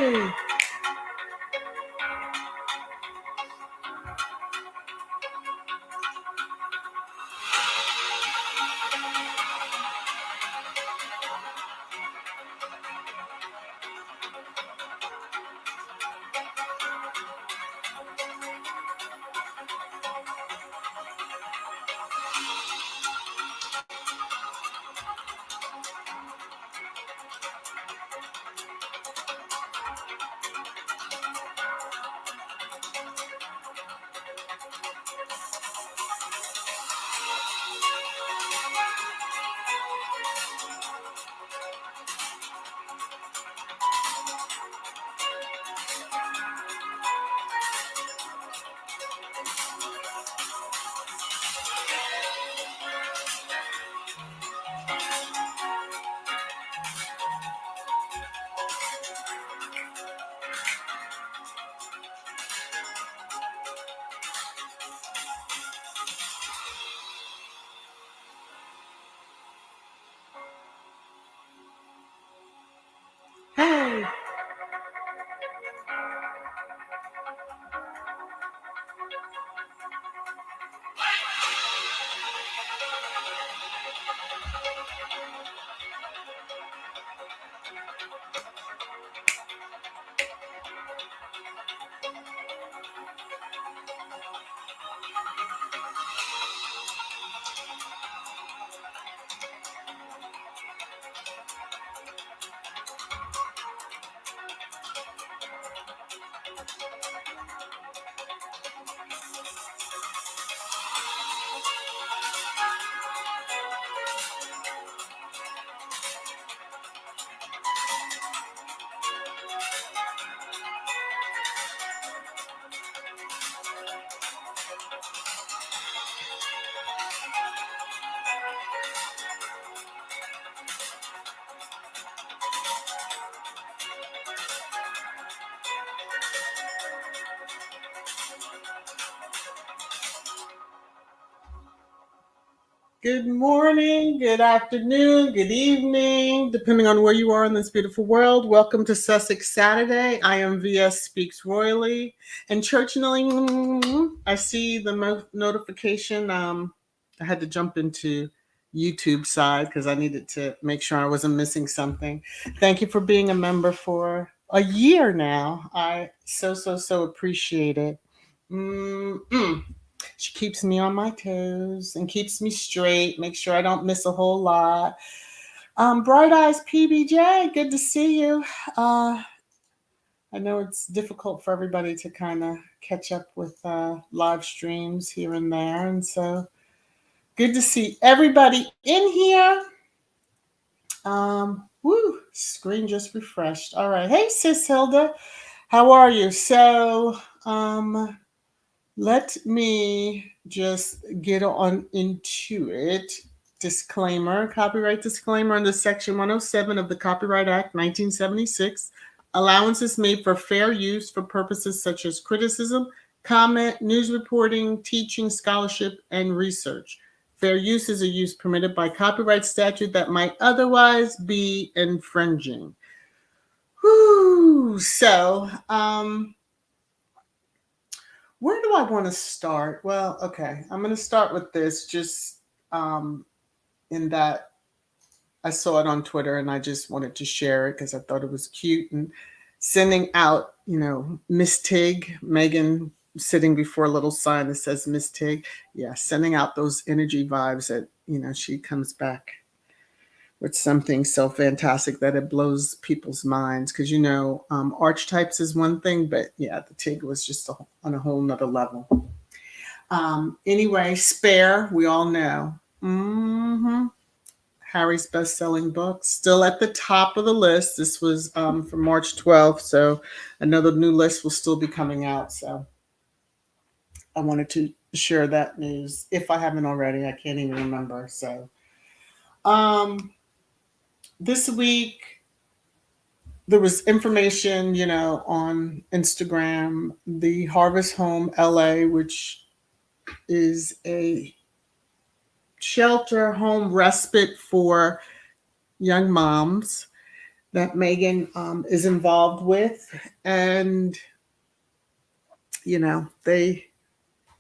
Hey. Hey. Good morning, good afternoon, good evening, depending on where you are in this beautiful world. Welcome to Sussex Saturday. I am VS Speaks Royally. And church knowing, I see the notification. I had to jump into YouTube side because I needed to make sure I wasn't missing something. Thank you for being a member for a year now. I so appreciate it. She keeps me on my toes and keeps me straight, make sure I don't miss a whole lot. Bright Eyes PBJ, good to see you. I know it's difficult for everybody to kind of catch up with live streams here and there. And so good to see everybody in here. Screen just refreshed. All right. Hey, Sis Hilda, how are you? So, let me just get on into it. Disclaimer, copyright disclaimer under Section 107 of the Copyright Act 1976. Allowance is made for fair use for purposes such as criticism, comment, news reporting, teaching, scholarship, and research. Fair use is a use permitted by copyright statute that might otherwise be infringing. So, where do I want to start? Well, okay, I'm going to start with this just in that I saw it on Twitter and I just wanted to share it because I thought it was cute and sending out, Miss Tig, Megan sitting before a little sign that says Miss Tig. Yeah, sending out those energy vibes that, she comes back with something so fantastic that it blows people's minds. Because, archetypes is one thing, but yeah, the Tig was just on a whole nother level. Anyway, Spare, we all know. Harry's best-selling book, still at the top of the list. This was for March 12th, so another new list will still be coming out. So I wanted to share that news. If I haven't already, I can't even remember. So this week, there was information, on Instagram, the Harvest Home LA, which is a shelter home respite for young moms. that Megan is involved with. And, they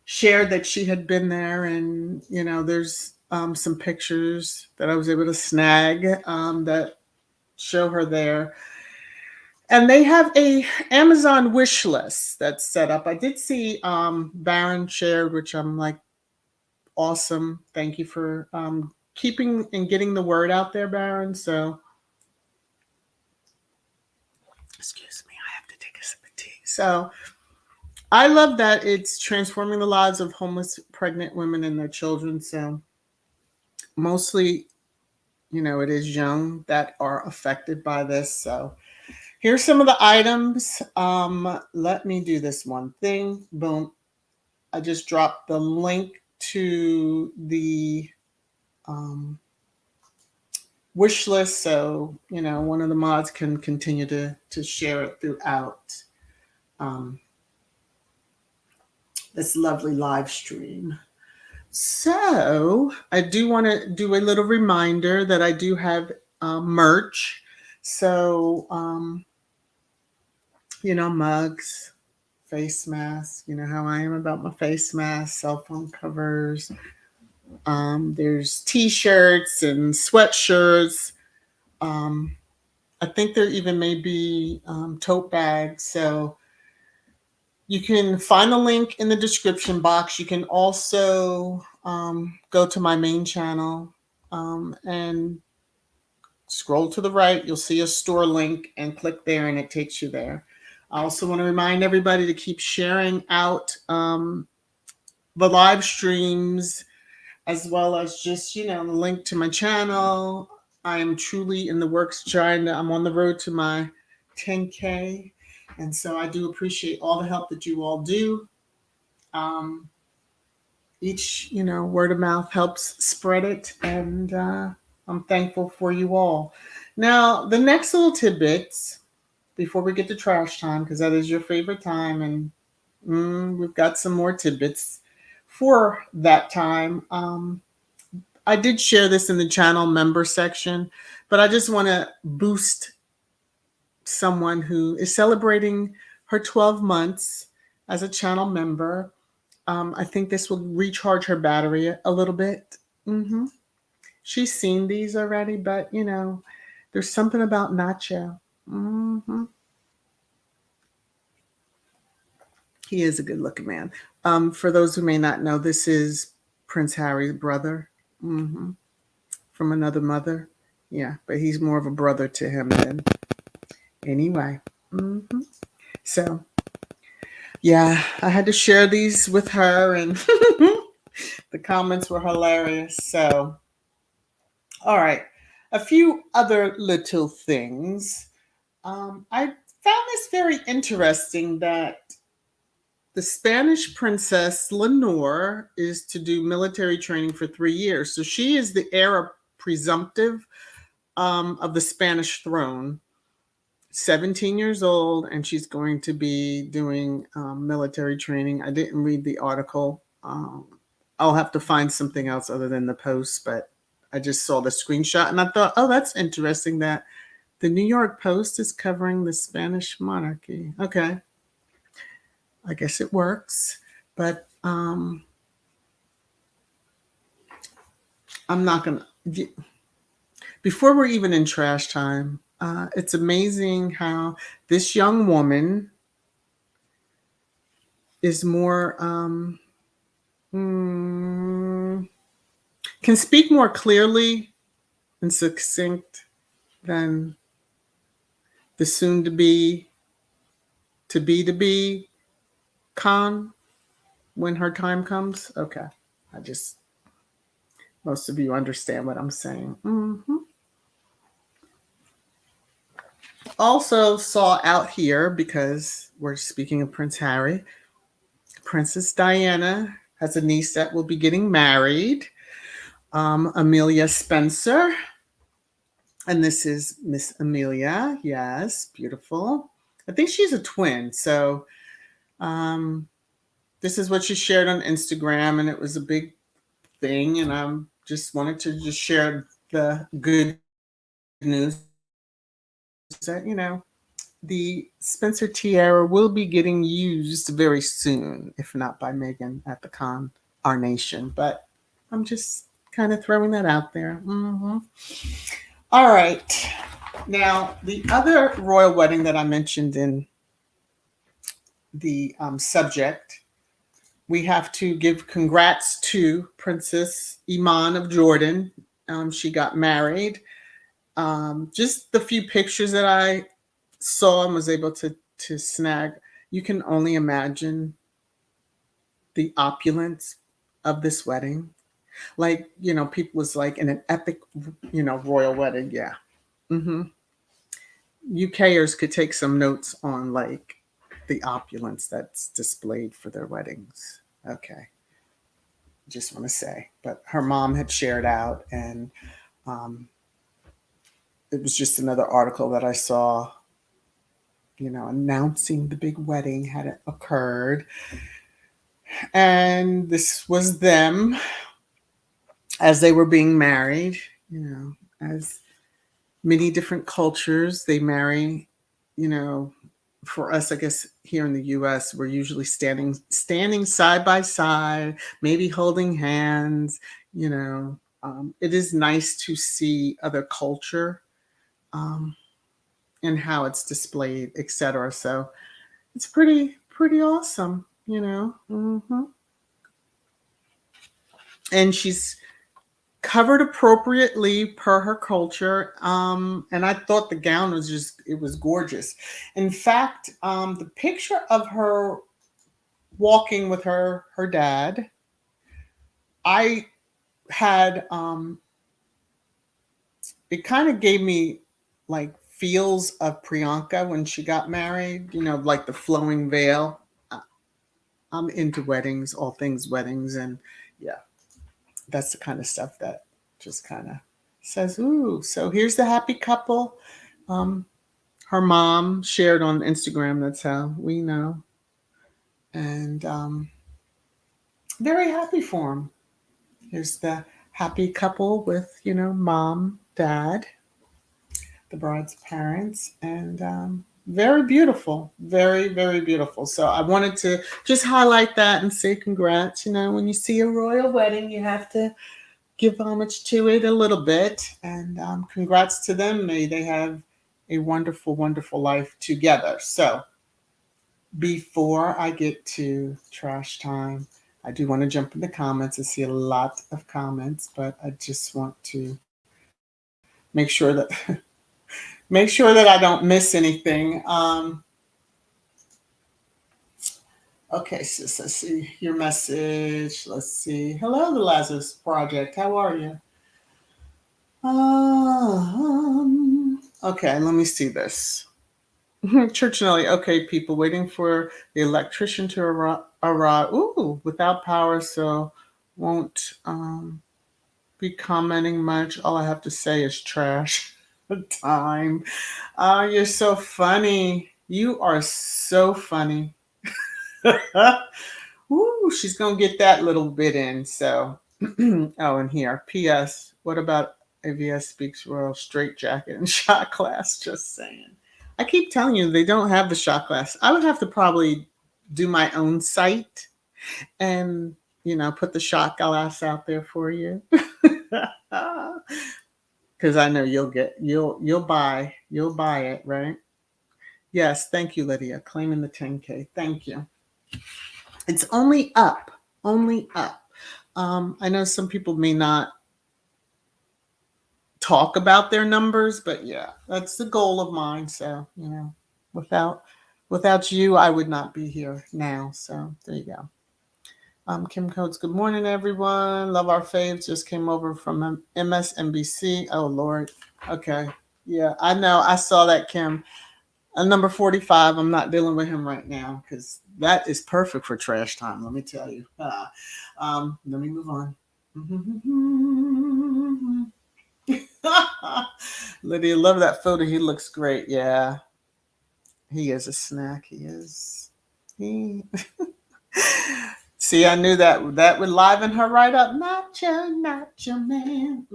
shared that she had been there, and, there's some pictures that I was able to snag that show her there. And they have a Amazon wish list that's set up. I did see Baron shared, which I'm like, awesome. Thank you for keeping and getting the word out there, Baron. So, excuse me, I have to take a sip of tea. So, I love that it's transforming the lives of homeless pregnant women and their children. So, mostly, it is young that are affected by this. So, here's some of the items. Let me do this one thing. Boom. I just dropped the link to the wish list, so one of the mods can continue to share it throughout um, this lovely live stream. So I do want to do a little reminder that I do have merch. So mugs, face masks. You know how I am about my face masks, cell phone covers. There's t-shirts and sweatshirts. I think there even may be tote bags. So you can find the link in the description box. You can also go to my main channel and scroll to the right. You'll see a store link and click there, and it takes you there. I also want to remind everybody to keep sharing out the live streams, as well as just, the link to my channel. I am truly in the works I'm on the road to my 10K. And so I do appreciate all the help that you all do. Each, word of mouth helps spread it. And I'm thankful for you all. Now, the next little tidbits before we get to trash time, because that is your favorite time. And we've got some more tidbits for that time. I did share this in the channel member section, but I just want to boost someone who is celebrating her 12 months as a channel member. I think this will recharge her battery a little bit. She's seen these already, but there's something about Nacho. He is a good looking man. For those who may not know, this is Prince Harry's brother. From another mother. Yeah, but he's more of a brother to him than anyway. So, yeah, I had to share these with her, and the comments were hilarious. So, all right, a few other little things. I found this very interesting that the Spanish princess Lenore is to do military training for 3 years. So she is the heir presumptive of the Spanish throne, 17 years old, and she's going to be doing military training. I didn't read the article. I'll have to find something else other than the post, but I just saw the screenshot and I thought, oh, that's interesting that the New York Post is covering the Spanish monarchy. Okay. I guess it works, but I'm not going to. Before we're even in trash time, it's amazing how this young woman is more, can speak more clearly and succinct than the soon to be Khan when her time comes. Okay. Most of you understand what I'm saying. Also saw out here, because we're speaking of Prince Harry, Princess Diana has a niece that will be getting married, Amelia Spencer. And this is Miss Amelia. Yes, beautiful. I think she's a twin. So this is what she shared on Instagram, and it was a big thing. And I just wanted to just share the good news. that, the Spencer Tiara will be getting used very soon, if not by Megan at the con Our Nation. But I'm just kind of throwing that out there. All right. Now, the other royal wedding that I mentioned in the subject, we have to give congrats to Princess Iman of Jordan. She got married. Just the few pictures that I saw and was able to snag, you can only imagine the opulence of this wedding. Like, people was like in an epic, royal wedding. Yeah. hmm UKers could take some notes on like the opulence that's displayed for their weddings. Okay. Just want to say, but her mom had shared out, and um, it was just another article that I saw, announcing the big wedding had occurred. And this was them as they were being married, as many different cultures they marry, you know, for us, I guess here in the US, we're usually standing side by side, maybe holding hands, it is nice to see other culture um, and how it's displayed, etc. So it's pretty awesome, And she's covered appropriately per her culture. And I thought the gown it was gorgeous. In fact, the picture of her walking with her dad, I had, it kind of gave me like feels of Priyanka when she got married, like the flowing veil. I'm into weddings, all things weddings. And yeah, that's the kind of stuff that just kind of says, ooh, so here's the happy couple. Um, Her mom shared on Instagram. That's how we know. And very happy for him. Here's the happy couple with, mom, dad, the bride's parents, and very beautiful. Very, very beautiful. So I wanted to just highlight that and say congrats. When you see a royal wedding, you have to give homage to it a little bit. And congrats to them. May they have a wonderful, wonderful life together. So before I get to trash time, I do want to jump in the comments. I see a lot of comments, but I just want to make sure that make sure that I don't miss anything. Okay, sis, I see your message. Let's see. Hello, the Lazarus Project. How are you? Okay, let me see this. Church Nelly. Okay, people waiting for the electrician to arrive. Ooh, without power, so won't be commenting much. All I have to say is trash. Time. Oh, you're so funny. You are so funny. Ooh, she's gonna get that little bit in. So, oh, and here, P.S. What about AVS Speaks Royal Straight Jacket and shot class? Just saying. I keep telling you they don't have the shot glass. I would have to probably do my own site and put the shot glass out there for you. Because I know you'll buy it, right? Yes, thank you, Lydia. Claiming the 10K. Thank you. It's only up. Only up. I know some people may not talk about their numbers, but yeah, that's the goal of mine. So, without you, I would not be here now. So there you go. Kim Coates, good morning, everyone. Love our faves. Just came over from MSNBC. Oh, Lord. Okay. Yeah, I know. I saw that, Kim. Number 45, I'm not dealing with him right now because that is perfect for trash time, let me tell you. Let me move on. Lydia, love that photo. He looks great. Yeah. He is a snack. He is. He. See, I knew that would liven her right up. Not your man.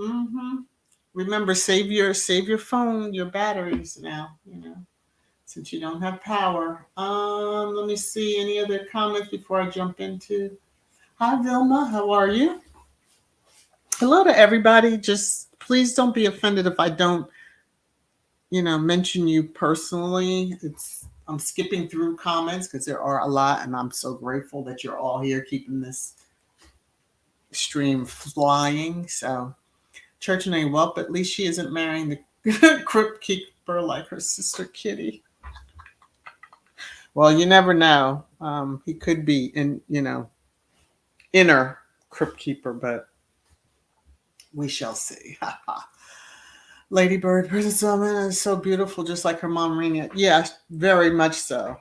Remember, save your phone, your batteries now, since you don't have power. Let me see any other comments before I jump into. Hi Vilma, how are you? Hello to everybody. Just please don't be offended if I don't, mention you personally. I'm skipping through comments because there are a lot, and I'm so grateful that you're all here keeping this stream flying. So church name, well, at least she isn't marrying the crypt keeper like her sister Kitty. Well, you never know. He could be inner crypt keeper, but we shall see. Lady Bird, Princess Woman is so beautiful, just like her mom, Raina. Yes, very much so.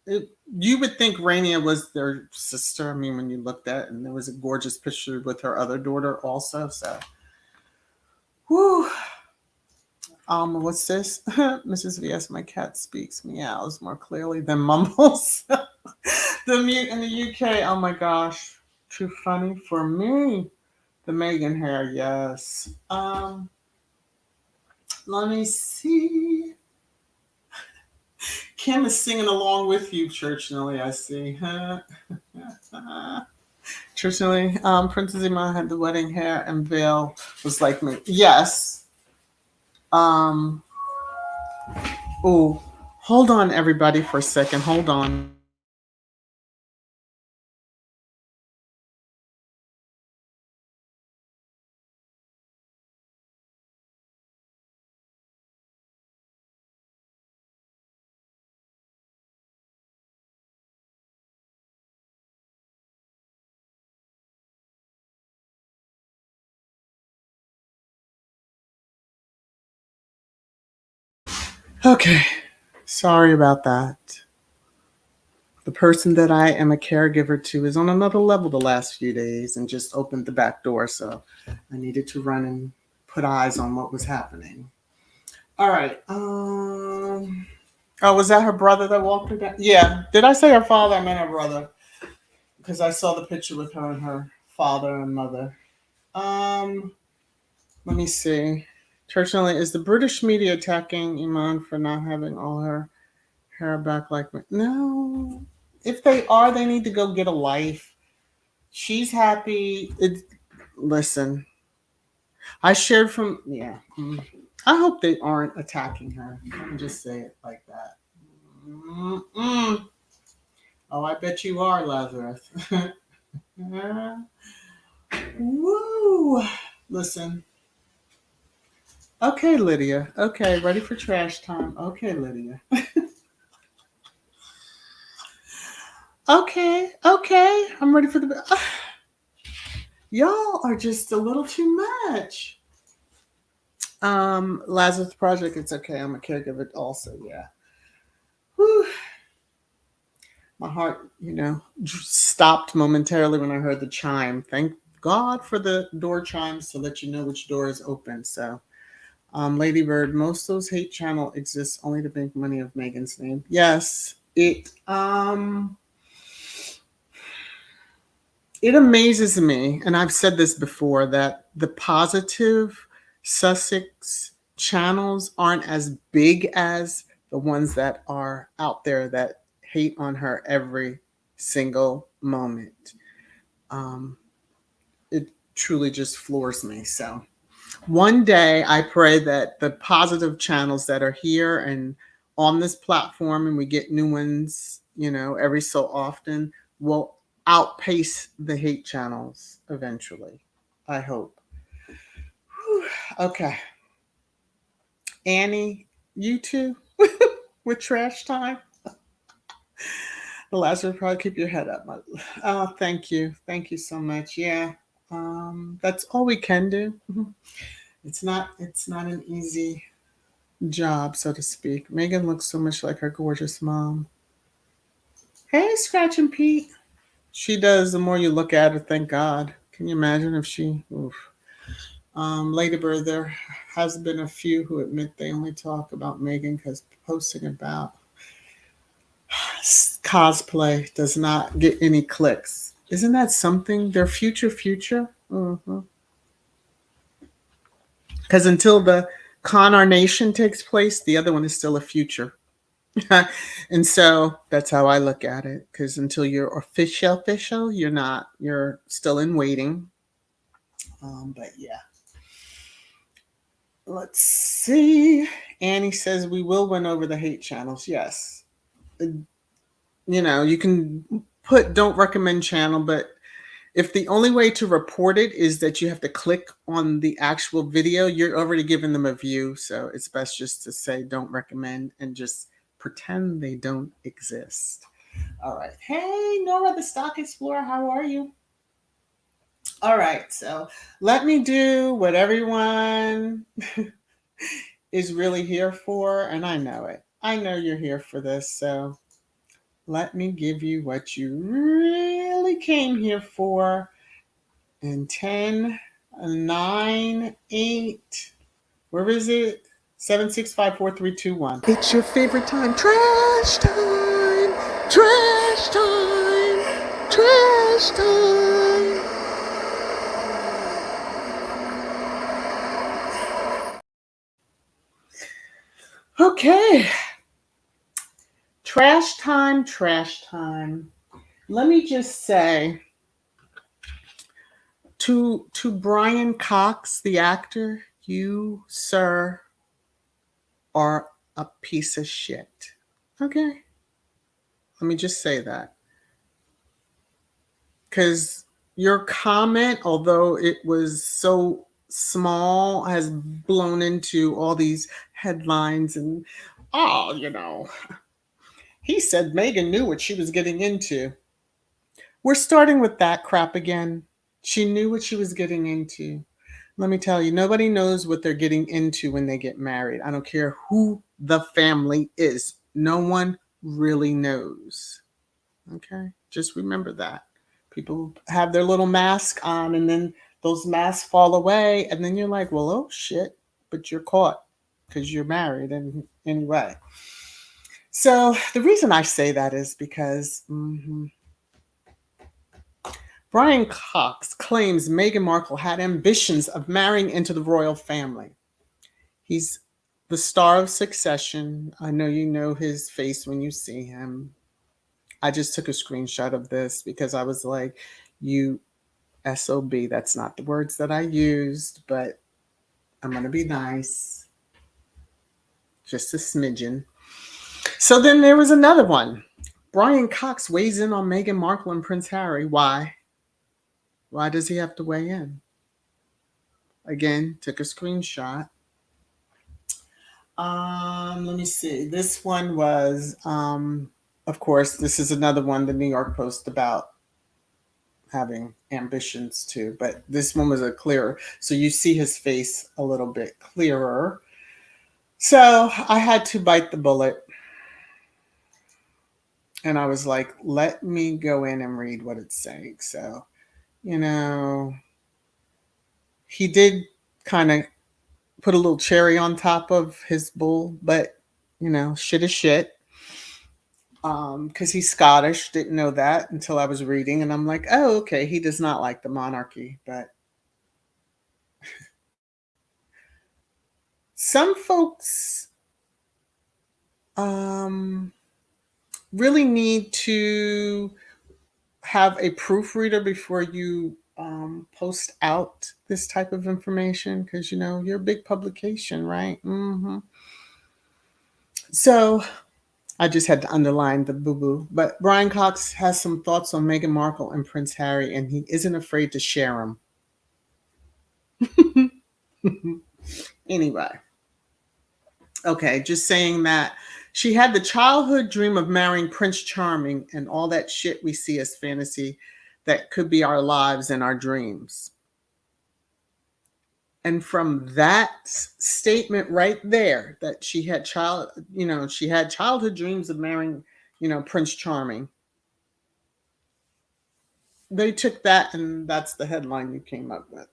You would think Raina was their sister. I mean, when you looked at it, and there was a gorgeous picture with her other daughter also. So, whew. What's this? Mrs. VS, my cat speaks meows more clearly than mumbles. The mute in the UK. Oh my gosh, too funny for me. The Megan hair, yes. Let me see. Kim is singing along with you, Church Nelly, I see. Church Nelly, Princess Iman had the wedding hair and veil was like me. Yes. Um, oh, hold on, everybody, for a second. Hold on. Okay. Sorry about that. The person that I am a caregiver to is on another level the last few days and just opened the back door. So I needed to run and put eyes on what was happening. All right. Oh, was that her brother that walked her down? Yeah. Did I say her father? I meant her brother because I saw the picture with her and her father and mother. Um, Let me see. Churchill, is the British media attacking Iman for not having all her hair back like me? No. If they are, they need to go get a life. She's happy. Listen, I shared from, yeah. I hope they aren't attacking her. Let me just say it like that. Mm-mm. Oh, I bet you are, Lazarus. Woo! Listen. Okay, Lydia. Okay, ready for trash time. Okay, Lydia. Okay. I'm ready for the. Y'all are just a little too much. Lazarus Project. It's okay. I'm a caregiver also. Yeah. Whew. My heart, stopped momentarily when I heard the chime. Thank God for the door chimes to let you know which door is open. So, Lady Bird, most of those hate channel exists only to make money of Megan's name. Yes, it amazes me, and I've said this before, that the positive Sussex channels aren't as big as the ones that are out there that hate on her every single moment. It truly just floors me. So one day I pray that the positive channels that are here and on this platform, and we get new ones, every so often, will outpace the hate channels eventually. I hope. Whew. Okay. Annie, you too with trash time. The last one, probably keep your head up. Oh, thank you. Thank you so much. Yeah. That's all we can do. It's not an easy job, so to speak. Megan looks so much like her gorgeous mom. Hey, Scratch and Pete. She does. The more you look at her, thank God. Can you imagine if she? Oof. Ladybird, there has been a few who admit they only talk about Megan because posting about cosplay does not get any clicks. Isn't that something? Their future. Mm-hmm. Because until the conarnation takes place, the other one is still a future. And so that's how I look at it. Because until you're official, you're not. You're still in waiting. But yeah. Let's see. Annie says we will win over the hate channels. Yes. You can put don't recommend channel, but if the only way to report it is that you have to click on the actual video, you're already giving them a view. So it's best just to say don't recommend and just pretend they don't exist. All right. Hey, Nora, the Stock Explorer, how are you? All right. So let me do what everyone is really here for. And I know it. I know you're here for this. So let me give you what you really came here for. And 10, 9, 8, where is it? 7, 6, 5, 4, 3, 2, 1. It's your favorite time. Trash time. Trash time. Trash time. Okay. Trash time. Trash time. Let me just say to Brian Cox, the actor, you, sir, are a piece of shit. Okay. Let me just say that. Because your comment, although it was so small, has blown into all these headlines and, he said Meghan knew what she was getting into. We're starting with that crap again. She knew what she was getting into. Let me tell you, nobody knows what they're getting into when they get married. I don't care who the family is. No one really knows. Okay? Just remember that. People have their little mask on and then those masks fall away and then you're like, well, oh shit, but you're caught because you're married and anyway. So the reason I say that is because Brian Cox claims Meghan Markle had ambitions of marrying into the royal family. He's the star of Succession. I know you know his face when you see him. I just took a screenshot of this because I was like, you SOB. That's not the words that I used, but I'm going to be nice. Just a smidgen. So then there was another one. Brian Cox weighs in on Meghan Markle and Prince Harry. Why? Why does he have to weigh in? Again, took a screenshot. Let me see. This one was, of course, this is another one the New York Post about having ambitions too, but this one was a clearer. So you see his face a little bit clearer. So I had to bite the bullet. And I was like, let me go in and read what it's saying. So, he did kind of put a little cherry on top of his bull, but, shit is shit. Because he's Scottish. Didn't know that until I was reading. And I'm like, oh, okay. He does not like the monarchy. But some folks really need to have a proofreader before you post out this type of information because you're a big publication, right? So I just had to underline the boo-boo. But Brian Cox has some thoughts on Meghan Markle and Prince Harry, and he isn't afraid to share them. Anyway. Okay, just saying that she had the childhood dream of marrying Prince Charming and all that shit we see as fantasy that could be our lives and our dreams. And from that statement right there, that she had childhood dreams of marrying, Prince Charming. They took that and that's the headline you came up with.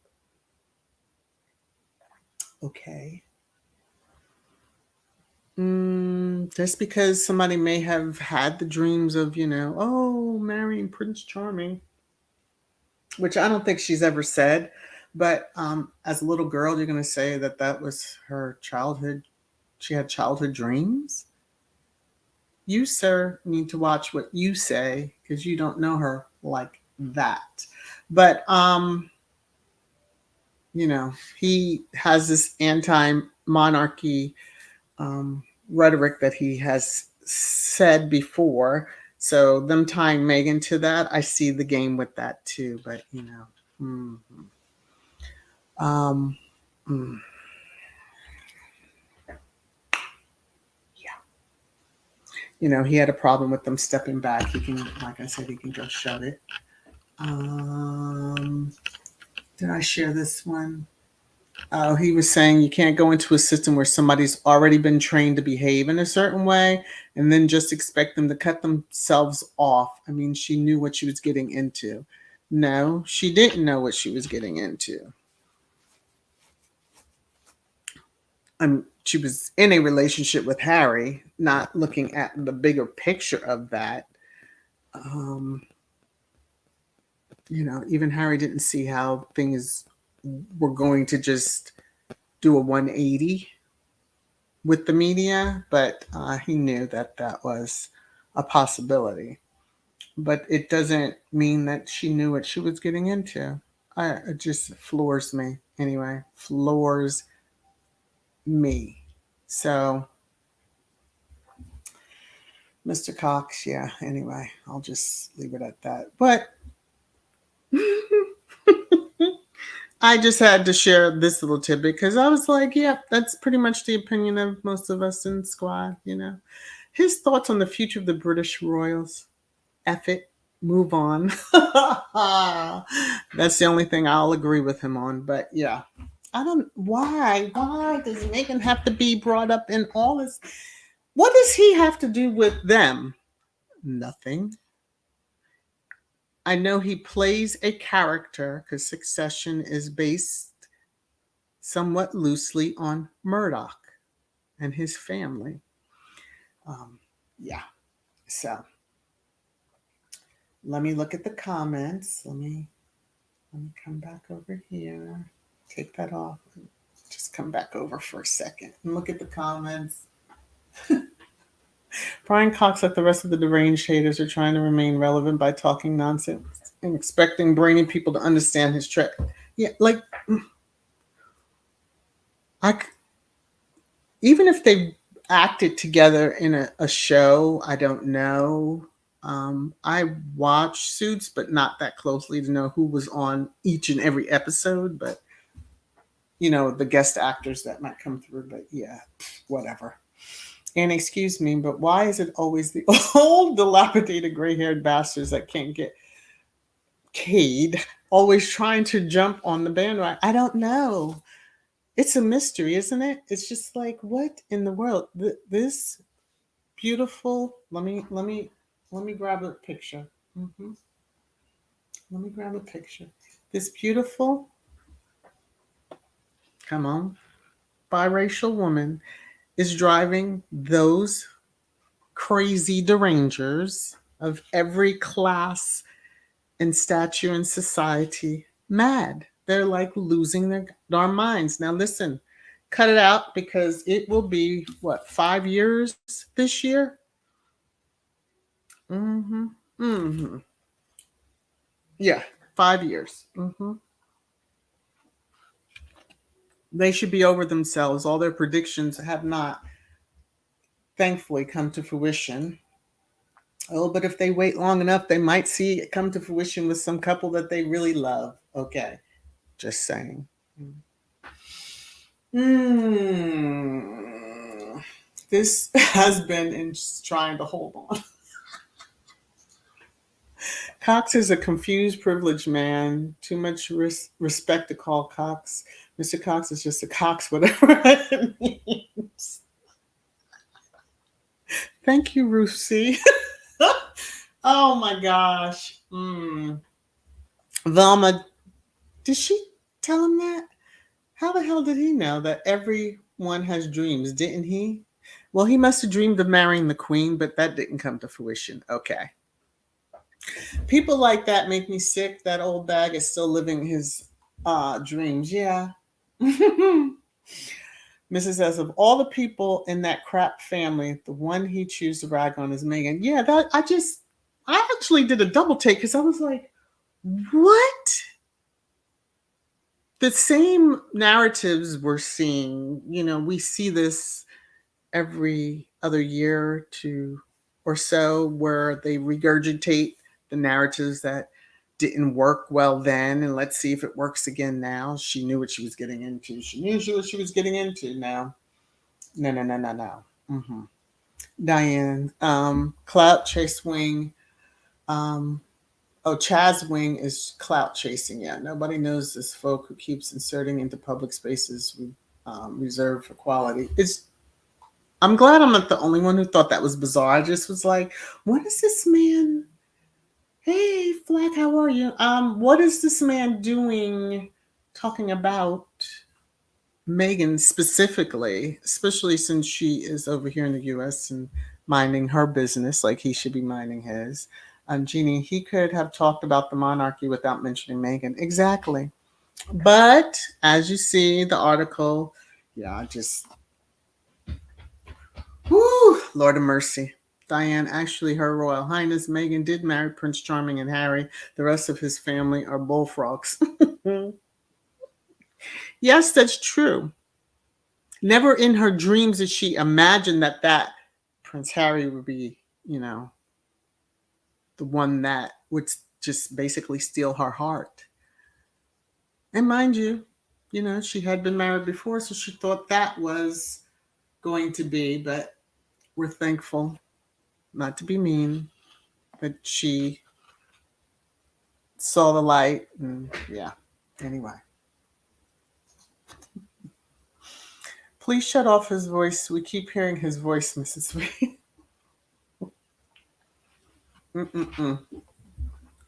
Okay. Just because somebody may have had the dreams of, marrying Prince Charming, which I don't think she's ever said, But as a little girl, you're going to say that that was her childhood. She had childhood dreams. You, sir, need to watch what you say because you don't know her like that. But he has this anti-monarchy rhetoric that he has said before. So them tying Meghan to that, I see the game with that too. But um, mm, yeah, he had a problem with them stepping back. He can, like I said, he can just shut it. Did I share this one? Oh, he was saying you can't go into a system where somebody's already been trained to behave in a certain way and then just expect them to cut themselves off. I mean, she knew what she was getting into. No, she didn't know what she was getting into. She was in a relationship with Harry, not looking at the bigger picture of that. Um, even Harry didn't see how things were going to just do a 180 with the media, but he knew that that was a possibility. But it doesn't mean that she knew what she was getting into. It just floors me. Anyway, floors me. So, Mr. Cox, yeah, anyway, I'll just leave it at that. But I just had to share this little tidbit because I was like, yeah, that's pretty much the opinion of most of us in the squad, His thoughts on the future of the British Royals. F it, move on. That's the only thing I'll agree with him on. But yeah, I don't. Why does Meghan have to be brought up in all this? What does he have to do with them? Nothing. I know he plays a character because Succession is based somewhat loosely on Murdoch and his family. Yeah. So let me look at the comments. Let me come back over here. Take that off. Just come back over for a second and look at the comments. Brian Cox, like the rest of the deranged haters, are trying to remain relevant by talking nonsense and expecting brainy people to understand his trick. Yeah, like even if they acted together in a show, I don't know. I watch Suits, but not that closely to know who was on each and every episode. But the guest actors that might come through. But yeah, whatever. And excuse me, but why is it always the old, dilapidated, gray-haired bastards that can't get paid always trying to jump on the bandwagon? I don't know. It's a mystery, isn't it? It's just like, what in the world? This beautiful. Let me grab a picture. Let me grab a picture. This beautiful, come on, biracial woman is driving those crazy derangers of every class and stature in society mad. They're like losing their darn minds. Now, listen, cut it out because it will be, what, 5 years this year? Mm-hmm. Mm-hmm. Yeah, 5 years. Mm-hmm. They should be over themselves. All their predictions have not, thankfully, come to fruition. Oh, but if they wait long enough, they might see it come to fruition with some couple that they really love. Okay, just saying. This has been in trying to hold on. Cox is a confused, privileged man. Too much respect to call Cox. Mr. Cox is just a Cox, whatever it means. Thank you, Ruth C. Oh my gosh. Velma, did she tell him that? How the hell did he know that everyone has dreams? Didn't he? Well, he must have dreamed of marrying the queen, but that didn't come to fruition. Okay. People like that make me sick. That old bag is still living his Dreams, yeah. Mrs. says, of all the people in that crap family, the one he chooses to rag on is Megan. Yeah, I actually did a double take because I was like, what? The same narratives we're seeing, we see this every other year to or so where they regurgitate the narratives that didn't work well then, and let's see if it works again now. She knew what she was getting into. She knew what she was getting into. Now, no, no, no, no, no. Diane, clout chase wing. Um, oh, Chaz Wing is clout chasing. Yeah, nobody knows this folk who keeps inserting into public spaces reserved for quality. I'm glad I'm not the only one who thought that was bizarre. I just was like, what is this man? Hey, Flack, how are you? What is this man doing talking about Megan specifically, especially since she is over here in the US and minding her business like he should be minding his? Jeannie, he could have talked about the monarchy without mentioning Megan. Exactly. But as you see, the article, yeah, I just whoo, Lord of mercy. Diane, actually, Her Royal Highness Meghan did marry Prince Charming and Harry. The rest of his family are bullfrogs. Yes, that's true. Never in her dreams did she imagine that Prince Harry would be, the one that would just basically steal her heart. And mind you, she had been married before, so she thought that was going to be, but we're thankful, not to be mean, that she saw the light. And yeah, anyway. Please shut off his voice. We keep hearing his voice, Mrs. Wade. Mm-mm-mm.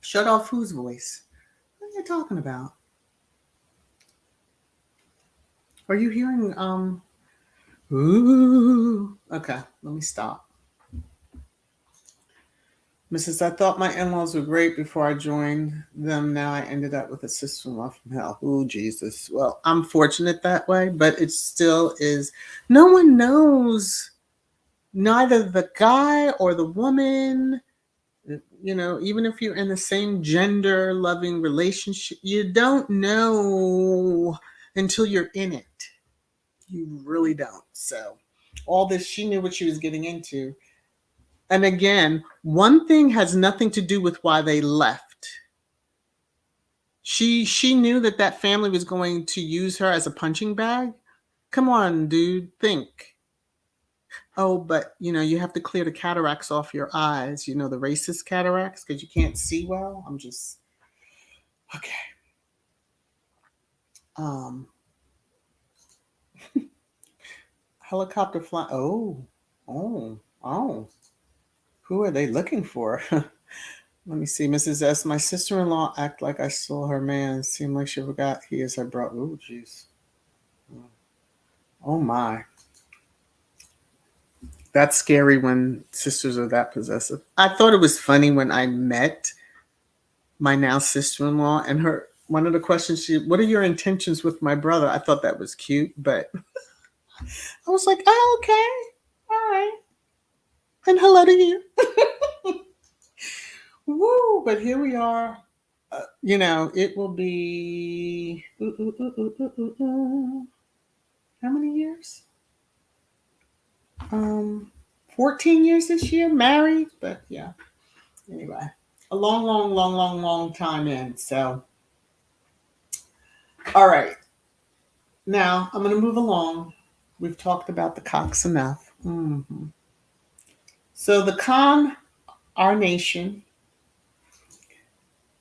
Shut off whose voice? What are you talking about? Are you hearing ooh? Okay, let me stop. Mrs. I thought my in-laws were great before I joined them. Now I ended up with a sister-in-law from hell. Ooh, Jesus. Well, I'm fortunate that way, but it still is. No one knows, neither the guy or the woman. Even if you're in the same gender loving relationship, you don't know until you're in it. You really don't. So, all this, she knew what she was getting into. And again, one thing has nothing to do with why they left. She knew that family was going to use her as a punching bag. Come on, dude, think. Oh, but you have to clear the cataracts off your eyes. The racist cataracts because you can't see well. I'm just okay. Um, helicopter fly. Oh. Who are they looking for? Let me see, Mrs. S. My sister-in-law act like I stole her man. Seemed like she forgot he is her brother. Oh, jeez. Oh my. That's scary when sisters are that possessive. I thought it was funny when I met my now sister-in-law and her. One of the questions what are your intentions with my brother? I thought that was cute, but I was like, oh, okay, all right, and hello to you. Woo! But here we are. It will be how many years? 14 years this year, married, but yeah. Anyway, a long, long, long, long, long time in. So, all right. Now I'm going to move along. We've talked about the cocks enough. Mm-hmm. So the con, our nation.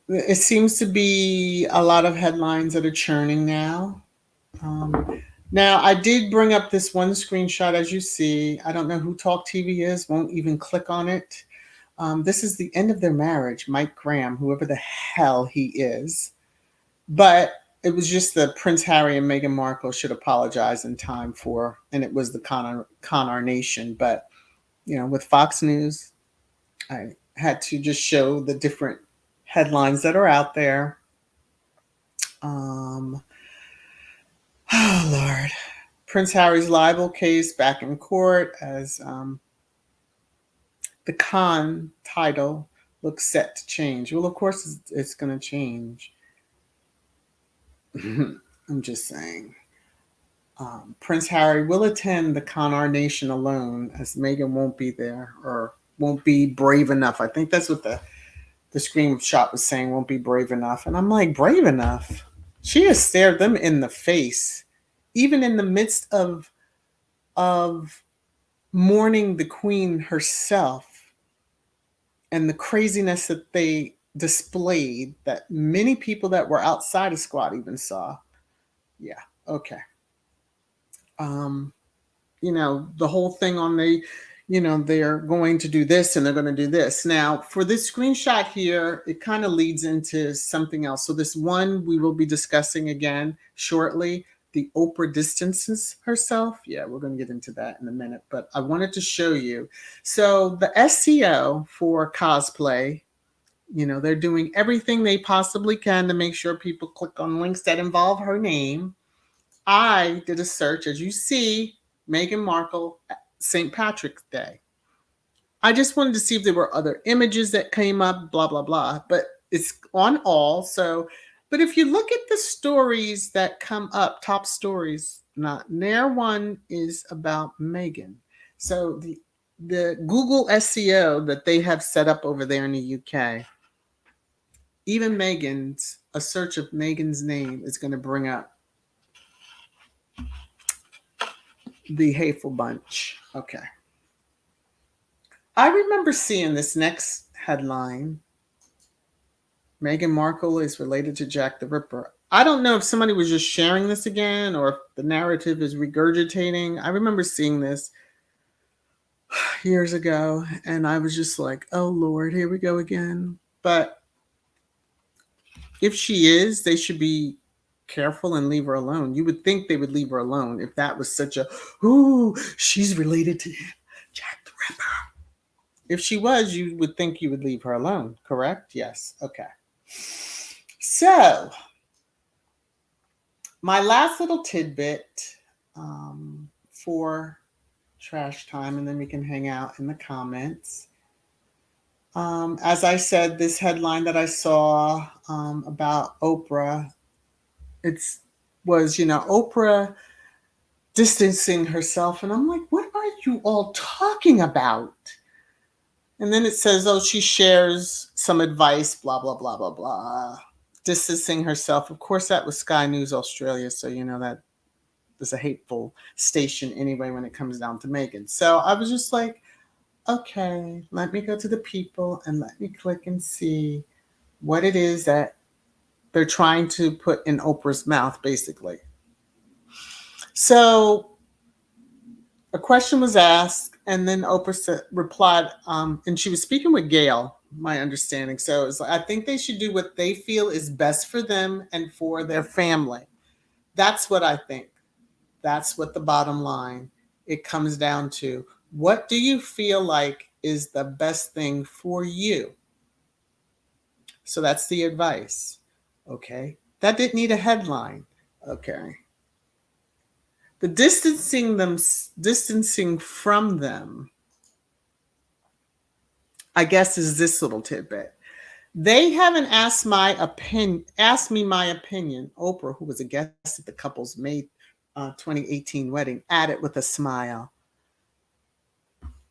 It seems to be a lot of headlines that are churning now. Now, I did bring up this one screenshot, as you see. I don't know who Talk TV is, won't even click on it. This is the end of their marriage, Mike Graham, whoever the hell he is. But it was just that Prince Harry and Meghan Markle should apologize in time for, and it was the con our nation. But, with Fox News, I had to just show the different headlines that are out there. Oh, Lord. Prince Harry's libel case back in court as the Khan title looks set to change. Well, of course, it's going to change. I'm just saying. Prince Harry will attend the Coronation alone, as Meghan won't be there or won't be brave enough. I think that's what the screenshot was saying, won't be brave enough. And I'm like, brave enough? She has stared them in the face, even in the midst of mourning the Queen herself and the craziness that they displayed that many people that were outside of squad even saw. Yeah, okay. The whole thing on they're going to do this and they're going to do this. Now, for this screenshot here, it kind of leads into something else. So this one we will be discussing again shortly. The Oprah distances herself. Yeah, we're going to get into that in a minute, but I wanted to show you. So the SEO for cosplay, they're doing everything they possibly can to make sure people click on links that involve her name. I did a search, as you see, Meghan Markle, St. Patrick's Day. I just wanted to see if there were other images that came up, blah, blah, blah. But it's on all. So, but if you look at the stories that come up, top stories, not there one is about Meghan. So the Google SEO that they have set up over there in the UK, even a search of Meghan's name is going to bring up the hateful bunch. Okay. I remember seeing this next headline. Meghan Markle is related to Jack the Ripper. I don't know if somebody was just sharing this again or if the narrative is regurgitating. I remember seeing this years ago and I was just like, oh Lord, here we go again. But if she is, they should be careful and leave her alone. You would think they would leave her alone if that was such a, ooh, she's related to Jack the Ripper. If she was, you would think you would leave her alone, correct? Yes. Okay. So, my last little tidbit for trash time, and then we can hang out in the comments. As I said, this headline that I saw about Oprah, was Oprah distancing herself, and I'm like, what are you all talking about? And then it says, oh, she shares some advice, blah, blah, blah, blah, blah. Distancing herself. Of course, that was Sky News Australia. So, that is a hateful station anyway when it comes down to Meghan. So I was just like, okay, let me go to the people and let me click and see what it is that they're trying to put in Oprah's mouth, basically. So a question was asked, and then Oprah replied, and she was speaking with Gail, my understanding. So it's like, I think they should do what they feel is best for them and for their family. That's what I think. That's what the bottom line it comes down to. What do you feel like is the best thing for you? So that's the advice. Okay. That didn't need a headline. Okay. The distancing from them, I guess, is this little tidbit. They haven't asked me my opinion. Oprah, who was a guest at the couple's May 2018 wedding, added with a smile.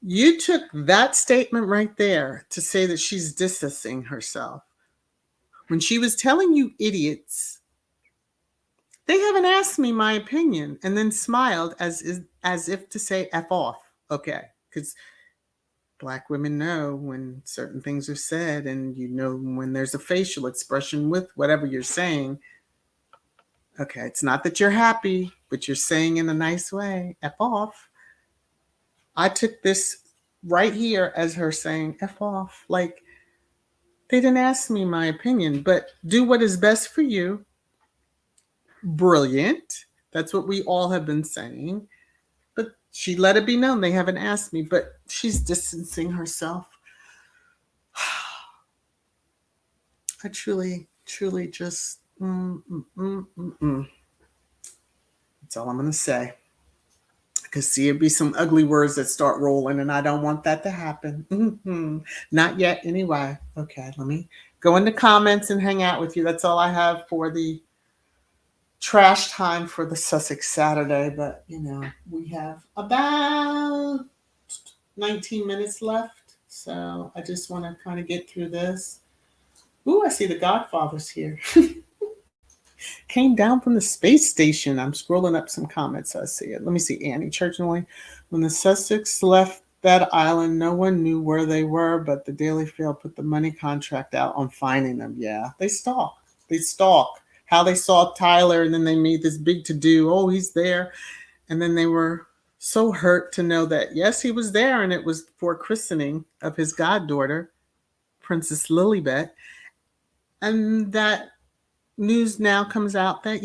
You took that statement right there to say that she's distancing herself. When she was telling you idiots, they haven't asked me my opinion, and then smiled as if to say F off. Okay, because Black women know when certain things are said, and when there's a facial expression with whatever you're saying. Okay, it's not that you're happy, but you're saying in a nice way, F off. I took this right here as her saying F off. Like, they didn't ask me my opinion, but do what is best for you. Brilliant. That's what we all have been saying. But she let it be known they haven't asked me, but she's distancing herself. I truly, truly just, That's all I'm going to say. Because see, it'd be some ugly words that start rolling, and I don't want that to happen. Not yet, anyway. Okay, let me go in the comments and hang out with you. That's all I have for the trash time for the Sussex Saturday. But, we have about 19 minutes left. So I just want to kind of get through this. Ooh, I see the Godfather's here. Came down from the space station. I'm scrolling up some comments. So I see it. Let me see. Annie Churchnally. When the Sussex left that island, no one knew where they were, but the Daily Mail put the money contract out on finding them. Yeah, they stalk. They stalk. How they saw Tyler, and then they made this big to do. Oh, he's there. And then they were so hurt to know that, yes, he was there, and it was for christening of his goddaughter, Princess Lilibet. And that news now comes out that,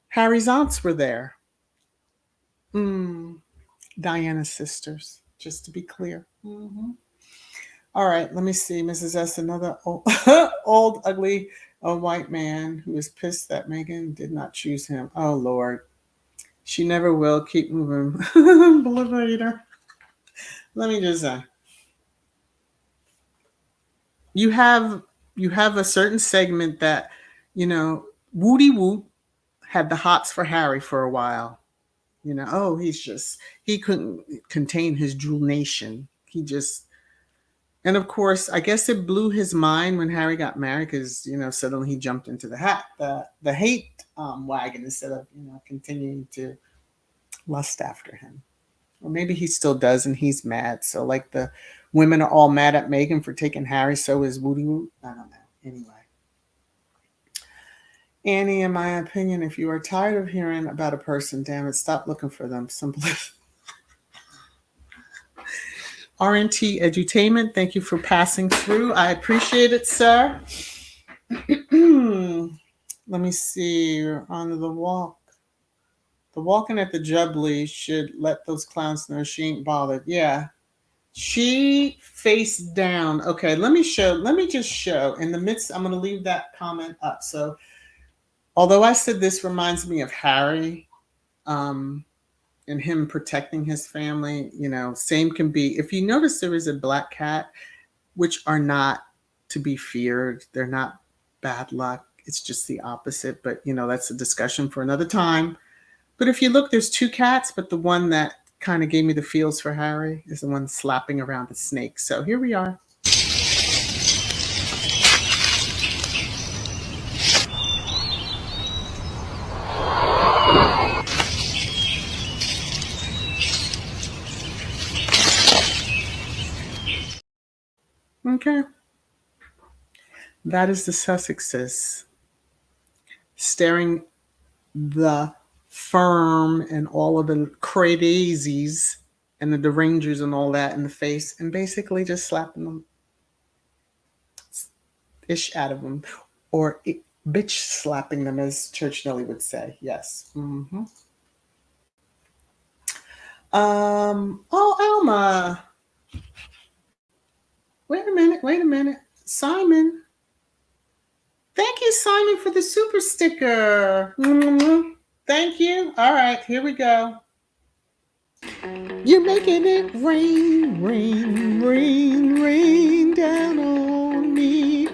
Harry's aunts were there. Diana's sisters, just to be clear. All right, let me see. Mrs. S, another old ugly white man who is pissed that Meghan did not choose him. Oh, Lord. She never will. Keep moving. Bolivator. Let me just say. You have a certain segment that, Woody Woot had the hots for Harry for a while. Oh, he couldn't contain his drool nation. And of course, I guess it blew his mind when Harry got married because, suddenly he jumped into the hate wagon instead of, continuing to lust after him. Or maybe he still does and he's mad. So like the women are all mad at Meghan for taking Harry, so is Woody Woot. I don't know. Anyway. Annie, in my opinion, if you are tired of hearing about a person, damn it, stop looking for them. Simply. RNT Edutainment, thank you for passing through. I appreciate it, sir. Let me see. We're on the walk. The walking at the Jubilee should let those clowns know she ain't bothered. Yeah. She faced down. Okay, let me just show. In the midst, I'm going to leave that comment up. So, although I said this reminds me of Harry, and him protecting his family, same can be. If you notice, there is a black cat, which are not to be feared. They're not bad luck. It's just the opposite. But, that's a discussion for another time. But if you look, there's two cats, but the one that kind of gave me the feels for Harry is the one slapping around the snake. So here we are. Okay. That is the Sussexes staring the firm and all of the crazies and the derangers and all that in the face and basically just slapping them ish out of them, or bitch slapping them, as Church Nelly would say. Yes. Oh, Alma. Wait a minute. Simon. Thank you, Simon, for the super sticker. Thank you. All right, here we go. You're making it rain, rain, rain, rain down on me.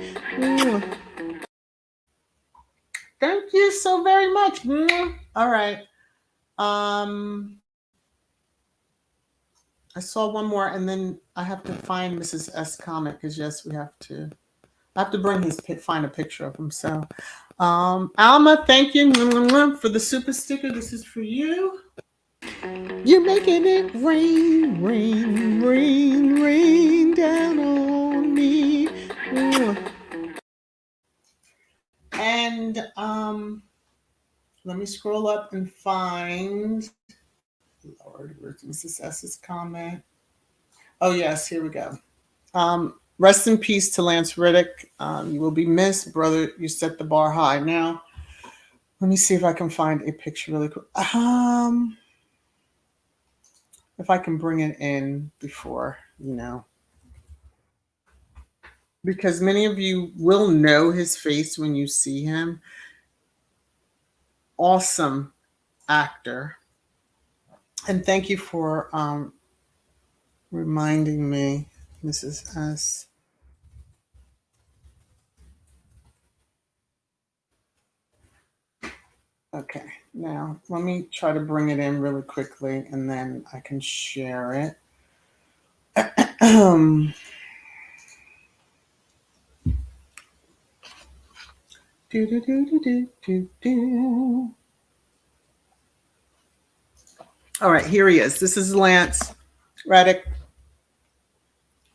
Thank you so very much. All right. I saw one more, and then I have to find Mrs. S comment because yes, I have to find a picture of him. So, Alma, thank you for the super sticker. This is for you. You're making it rain, rain, rain, rain down on me. And let me scroll up and find. Lord, where's Mrs. S's comment? Oh yes, here we go. Rest in peace to Lance Riddick. You will be missed, brother. You set the bar high. Now, let me see if I can find a picture really quick. If I can bring it in before, because many of you will know his face when you see him. Awesome actor. And thank you for reminding me, Mrs. S. Okay, now let me try to bring it in really quickly and then I can share it. Do, do, do, do, do, do, do. All right, here he is. This is Lance Reddick.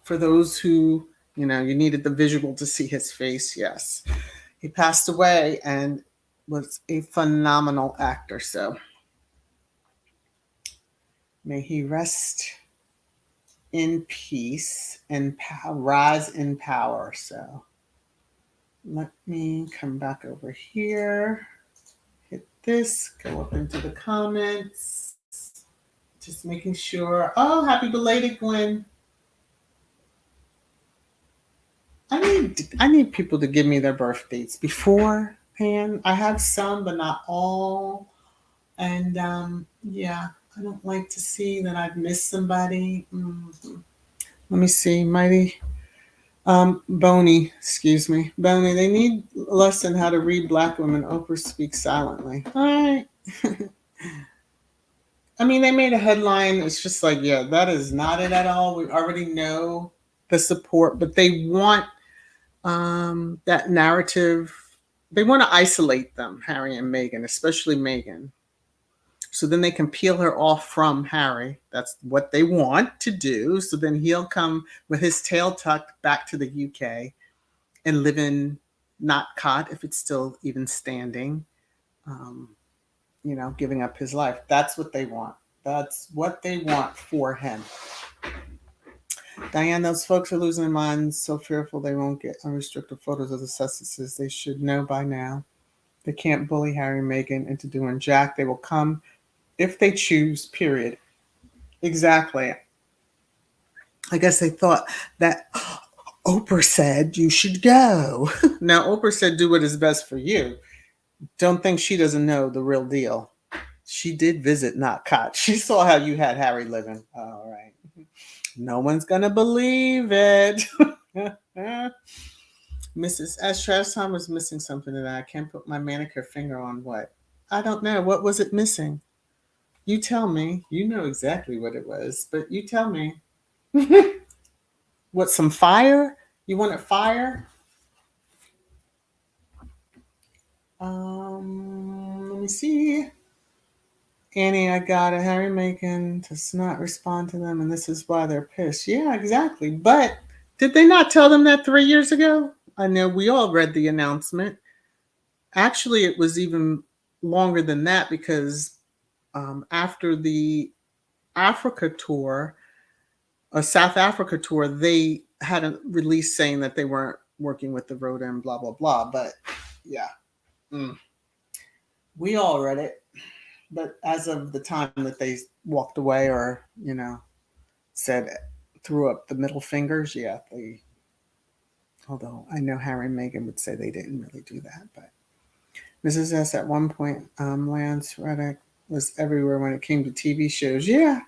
For those who, you needed the visual to see his face, yes. He passed away and was a phenomenal actor. So may he rest in peace and rise in power. So let me come back over here, hit this, go up into the comments, just making sure. Oh, happy belated Gwen. I need people to give me their birth dates beforehand. I have some, but not all. And yeah, I don't like to see that I've missed somebody. Let me see, Mighty Boney, excuse me, Boney. They need a lesson how to read Black women. Oprah speaks silently. All right. I mean, they made a headline. It's just like, yeah, that is not it at all. We already know the support, but they want that narrative. They want to isolate them, Harry and Meghan, especially Meghan. So then they can peel her off from Harry. That's what they want to do. So then he'll come with his tail tucked back to the UK and live in not caught, if it's still even standing, giving up his life. That's what they want. That's what they want for him. Diane, those folks are losing their minds, so fearful they won't get unrestricted photos of the Sussexes. They should know by now. They can't bully Harry and Meghan into doing jack. They will come if they choose, period. Exactly. I guess they thought that Oprah said you should go. Now, Oprah said do what is best for you. Don't think she doesn't know the real deal. She did visit Not Caught. She saw how you had Harry living. All right. No one's going to believe it. Mrs. S. Travis Tom was missing something that I can't put my manicure finger on. What? I don't know. What was it missing? You tell me. You know exactly what it was, but you tell me. What, some fire? You wanted fire? Let me see. Annie, I got it. Harry Meghan does not respond to them, and this is why they're pissed. Yeah, exactly. But did they not tell them that 3 years ago? I know we all read the announcement. Actually, it was even longer than that because after the Africa tour, a South Africa tour, they had a release saying that they weren't working with the Rhoda and blah, blah, blah. But yeah, we all read it. But as of the time that they walked away or, said, threw up the middle fingers, yeah, although I know Harry and Meghan would say they didn't really do that. But Mrs. S, at one point, Lance Reddick was everywhere when it came to TV shows. Yeah.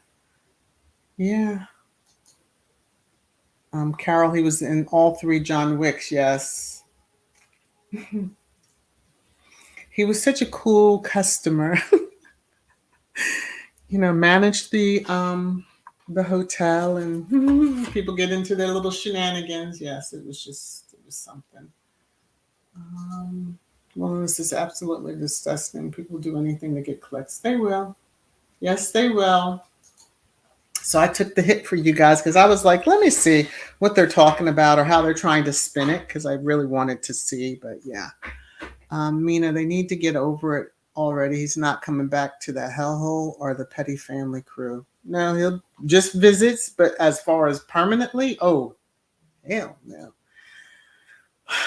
Yeah. Carol, he was in all 3 John Wicks, yes. He was such a cool customer. Managed the hotel and people get into their little shenanigans. Yes, it was something. Well, this is absolutely disgusting. People do anything to get clicks. They will. Yes, they will. So I took the hit for you guys because I was like, let me see what they're talking about or how they're trying to spin it because I really wanted to see. But yeah, Mina, they need to get over it already. He's not coming back to the hellhole or the Petty Family crew. No, he'll just visits, but as far as permanently, oh, hell no.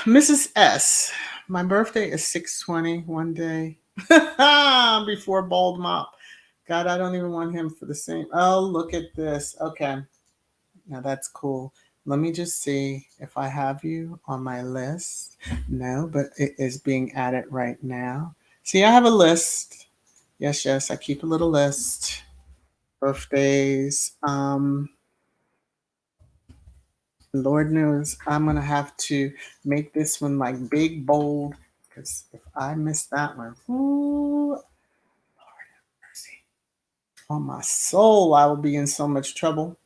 Mrs. S, my birthday is 6/20, one day before Bald Mop. God, I don't even want him for the same. Oh, look at this. Okay. Now that's cool. let me just see if I have you on my list. No, but it is being added right now. See, I have a list. Yes, yes, I keep a little list. Birthdays. Lord knows I'm gonna have to make this one like big bold because if I miss that one, ooh, Lord have mercy. On my soul, I will be in so much trouble.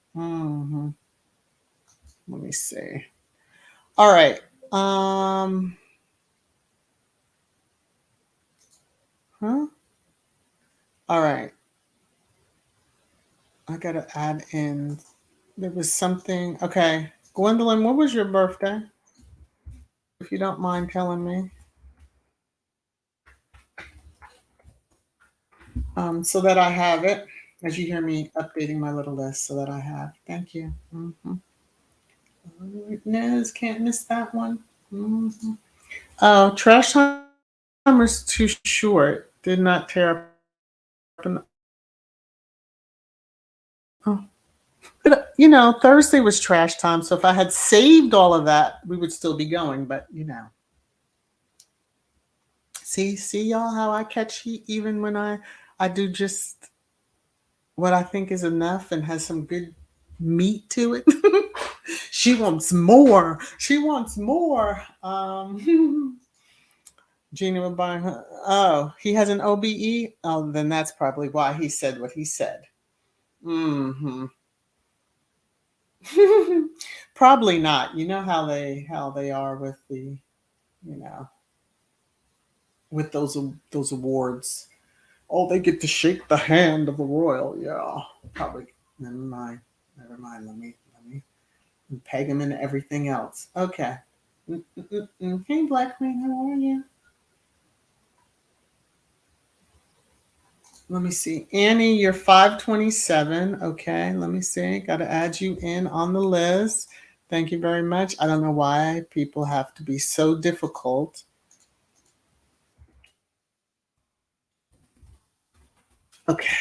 Let me see. All right. Huh? All right. I gotta add in. There was something. Okay, Gwendolyn, what was your birthday? If you don't mind telling me, so that I have it. As you hear me updating my little list, so that I have. Thank you. No, can't miss that one. hmm Oh, trash time was too short. Did not tear up. Oh. But, Thursday was trash time. So if I had saved all of that, we would still be going. But see y'all how I catch heat even when I do just what I think is enough and has some good meat to it. She wants more. She wants more. Gina would buy her. Oh, he has an OBE. Oh, then that's probably why he said what he said. Hmm Probably not. You know how they are with the you know with those awards. Oh, they get to shake the hand of the royal. Yeah, probably. Never mind. Never mind. Let me peg him into everything else. Okay. Hey, Black Queen, how are you? Let me see. Annie, you're 527. Okay, let me see. Got to add you in on the list. Thank you very much. I don't know why people have to be so difficult. Okay.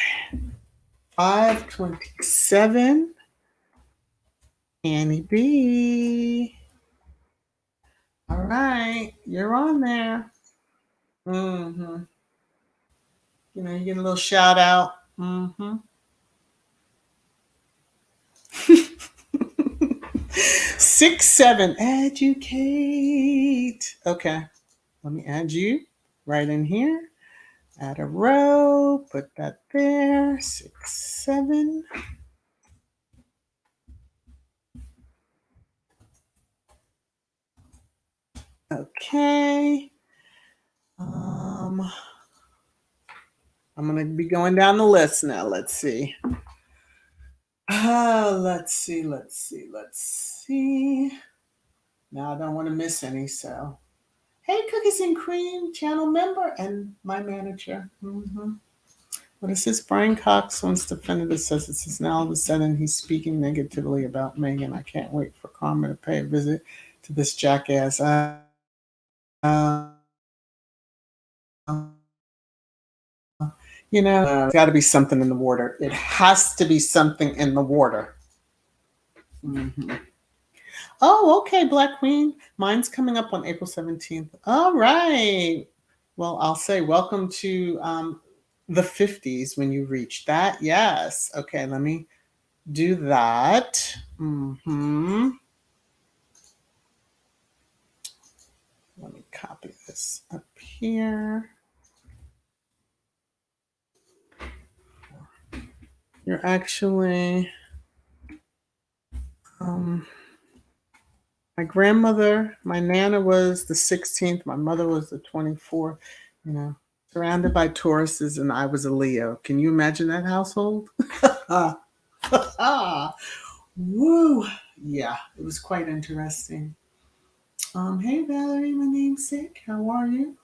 527. Annie B. All right. You're on there. Mm-hmm. You get a little shout out. Mm-hmm. 6 7. Educate. Okay. Let me add you right in here. Add a row. Put that there. 6 7. Okay. I'm gonna be going down the list now. Let's see. Let's see. Let's see. Let's see. Now I don't want to miss any. So, hey, Cookies and Cream channel member and my manager. What is this? Brian Cox wants to defend it. Says this is now all of a sudden he's speaking negatively about Megan. I can't wait for Karma to pay a visit to this jackass. Uh, it's got to be something in the water. It has to be something in the water. Mm-hmm. Oh, okay, Black Queen. Mine's coming up on April 17th. All right. Well, I'll say welcome to the 50s when you reach that. Yes. Okay, let me do that. Let me copy this up here. You're actually my grandmother, my nana was the 16th, my mother was the 24th, surrounded by Tauruses, and I was a Leo. Can you imagine that household? Woo! Yeah, it was quite interesting. Hey Valerie, my namesake, how are you?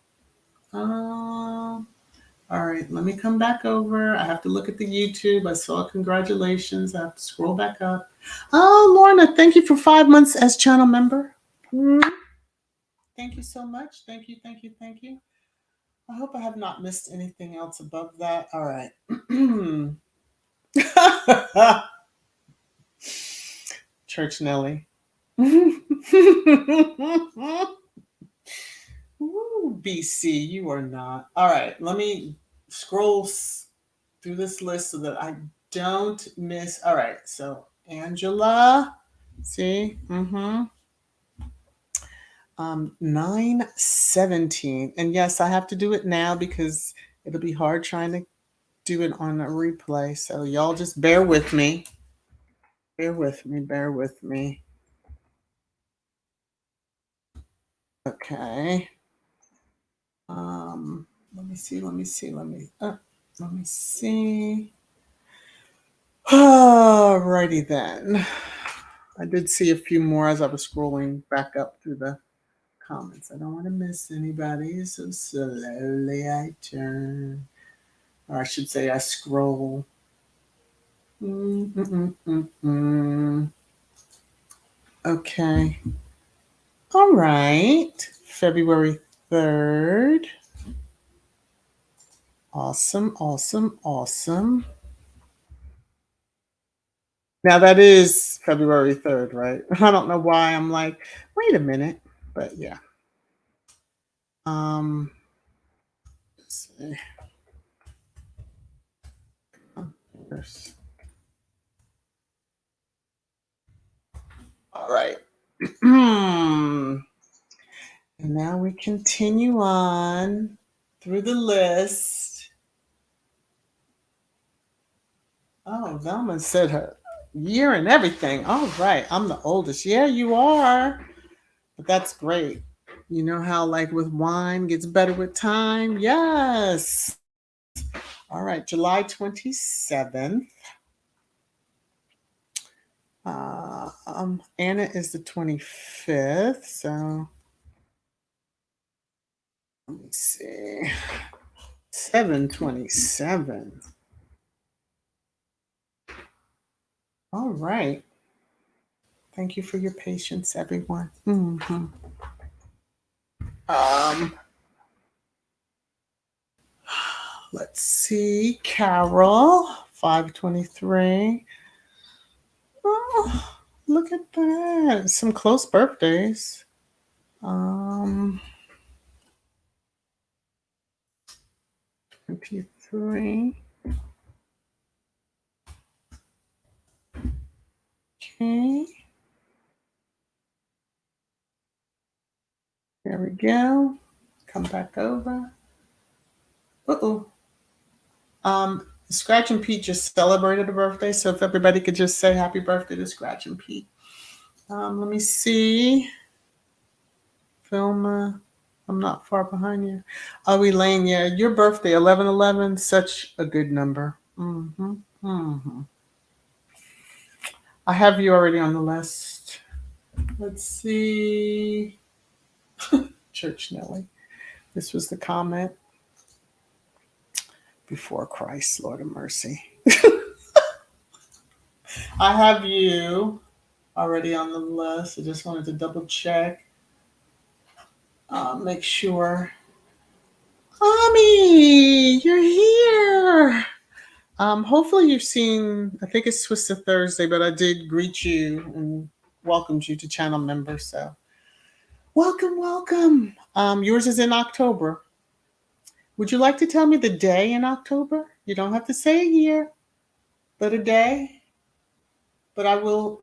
All right, let me come back over. I have to look at the YouTube. I saw congratulations. I have to scroll back up. Oh, Lorna, thank you for 5 months as channel member. Thank you so much. Thank you, thank you, thank you. I hope I have not missed anything else above that. All right. Church Nelly. Ooh, BC, you are not. All right, let me scroll through this list so that I don't miss. All right, so Angela, see, 9:17, and yes, I have to do it now because it'll be hard trying to do it on a replay. So y'all just bear with me. Bear with me. Bear with me. Okay. Let me see. Let me see. Alrighty then. I did see a few more as I was scrolling back up through the comments. I don't want to miss anybody, so slowly I turn. Or I should say I scroll. Okay. All right. February 3rd. Awesome, awesome, awesome. Now that is February 3rd, right? I don't know why I'm like, wait a minute. But yeah. Let's see. There's- All right. And now we continue on through the list. Oh, Velma said her year and everything. All right. I'm the oldest. Yeah, you are. But that's great. You know how, like, with wine gets better with time? Yes. All right. July 27th. Anna is the 25th. So let me see. 7/27. All right. Thank you for your patience, everyone. Um, let's see. Carol, 5/23. Oh, look at that. Some close birthdays. Um, 23. Okay. There we go. Come back over. Uh-oh. Scratch and Pete just celebrated a birthday, so if everybody could just say happy birthday to Scratch and Pete. Let me see. Filma, I'm not far behind you. Oh, Elaine, yeah, your birthday, 11/11, such a good number. I have you already on the list. Let's see. Church Nelly. This was the comment. Before Christ, Lord of mercy. I have you already on the list. I just wanted to double check. Make sure. Ami, you're here. Hopefully you've seen, I think it's Twisted Thursday, but I did greet you and welcomed you to channel member. So welcome, welcome. Yours is in October. Would you like to tell me the day in October? You don't have to say a year, but a day. But I will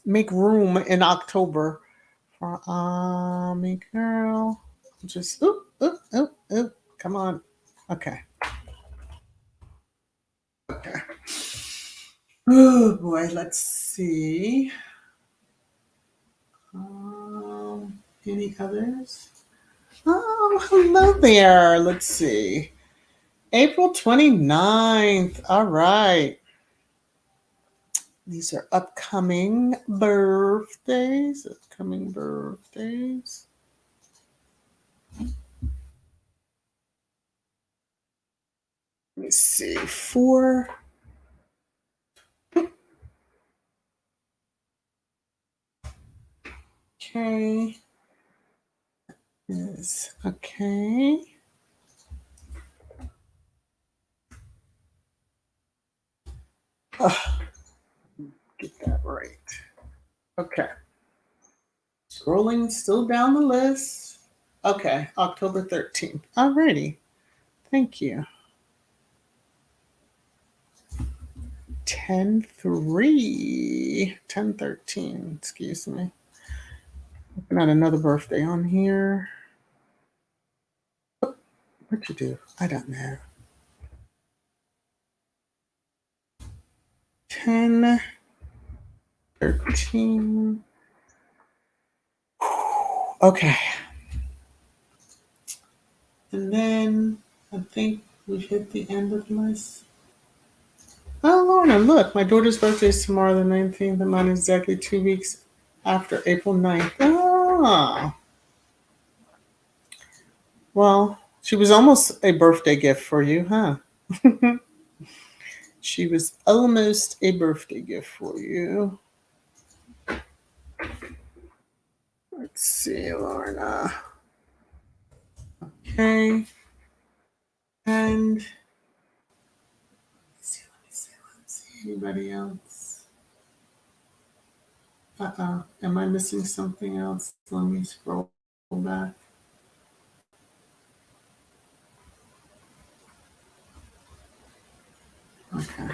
make room in October for Ami girl. Just oop, oop, oop, oop. Come on. Okay. Okay. Oh boy, let's see. Any others? Oh, hello there. Let's see. April 29th. All right. These are upcoming birthdays. Upcoming birthdays. Let me see. 4. Okay. Yes. Okay. Oh, get that right. Okay. Scrolling still down the list. Okay, October 13th. Alrighty. Thank you. 10/3. 10/13. Excuse me. Looking at another birthday on here. What'd you do? I don't know. 10/13. Okay. And then I think we've hit the end of my. Oh, Lorna, look, my daughter's birthday is tomorrow, the 19th, and mine is exactly 2 weeks after April 9th. Oh. Well, she was almost a birthday gift for you, huh? She was almost a birthday gift for you. Let's see, Lorna. Okay. And let's see. Anybody else? Am I missing something else? Let me scroll back. Okay.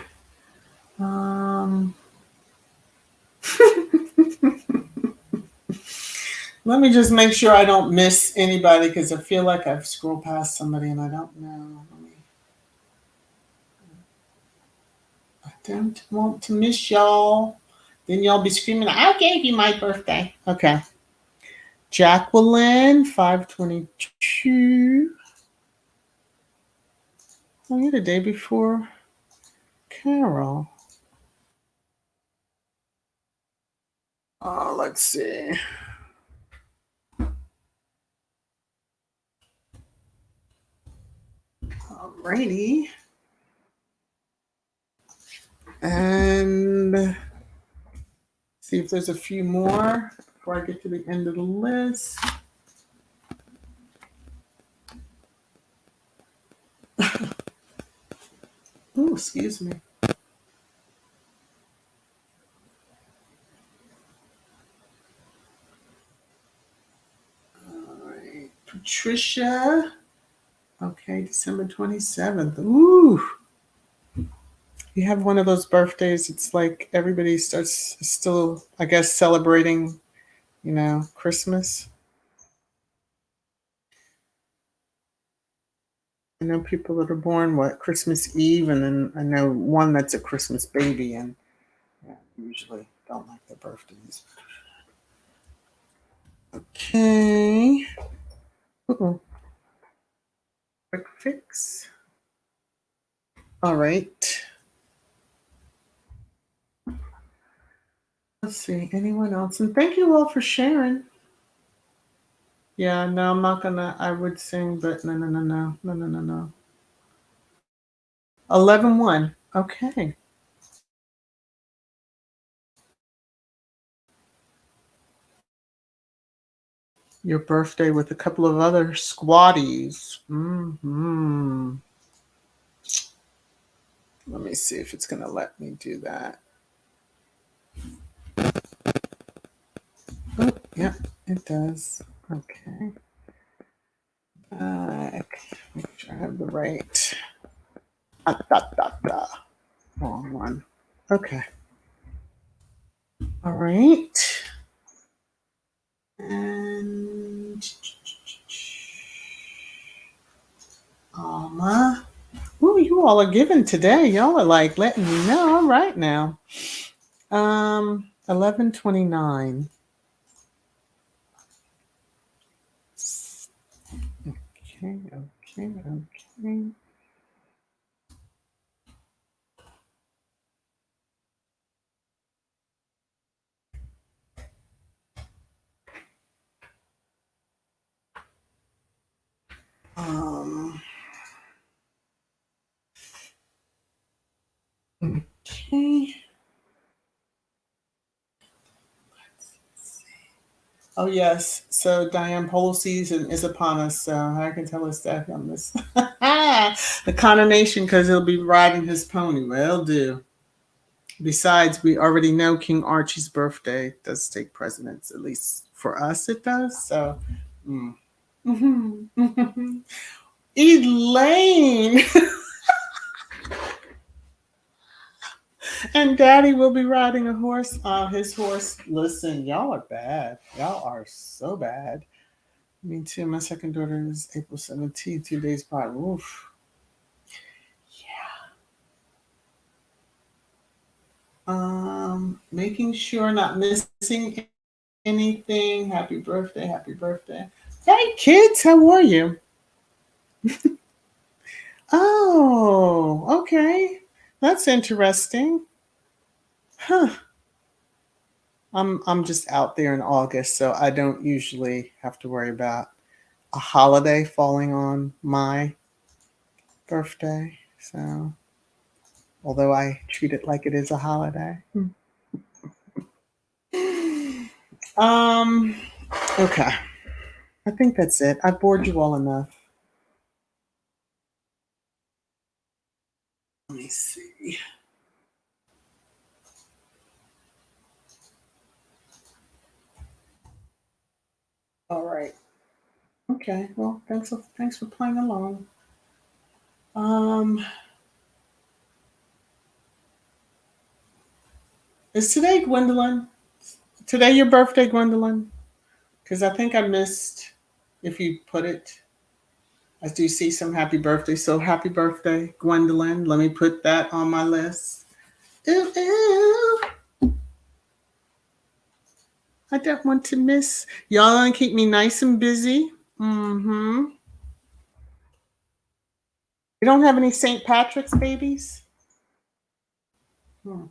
Let me just make sure I don't miss anybody because I feel like I've scrolled past somebody and I don't know. I don't want to miss y'all. Then y'all be screaming, I gave you my birthday. Okay. Jacqueline, 5/22. Oh, you're the day before Carol. Oh, let's see. Alrighty. And see if there's a few more before I get to the end of the list. Oh, excuse me. All right. Patricia. Okay, December 27th. Ooh. You have one of those birthdays, it's like everybody starts still, I guess, celebrating, Christmas. I know people that are born, Christmas Eve, and then I know one that's a Christmas baby, and usually don't like their birthdays. Okay. Uh-oh. Quick fix. All right. Let's see. Anyone else? And thank you all for sharing. Yeah, no, I'm not gonna. I would sing, but no. 11/1. Okay. Your birthday with a couple of other squatties. Let me see if it's gonna let me do that. Oh, yeah, it does. Okay. Make sure I have the right. Wrong one. Okay. All right. And Alma. Ooh, you all are giving today. Y'all are like letting me know. All right now. 11/29. Okay. Okay. Oh yes. So Diane pole season is upon us. So I can tell us that on this. The coronation because he'll be riding his pony. Will do. Besides, we already know King Archie's birthday does take precedence, at least for us it does. So, mm. Elaine and Daddy will be riding a horse. His horse. Listen, y'all are bad. Y'all are so bad. Me too. My second daughter is April 17th, 2 days prior. Oof. Making sure not missing anything. Happy birthday. Happy birthday. Hey, kids, how are you? Oh, okay. That's interesting. Huh. I'm just out there in August, so I don't usually have to worry about a holiday falling on my birthday. So, although I treat it like it is a holiday. Um, okay. I think that's it. I bored you all enough. Let me see. All right. Okay. Well, thanks for playing along. Um, is today Gwendolyn? Today your birthday, Gwendolyn? Because I think I missed if you put it. I do see some happy birthday. So happy birthday, Gwendolyn. Let me put that on my list. Ooh, ooh. I don't want to miss. Y'all gonna keep me nice and busy. Mm-hmm. You don't have any St. Patrick's babies? Hmm.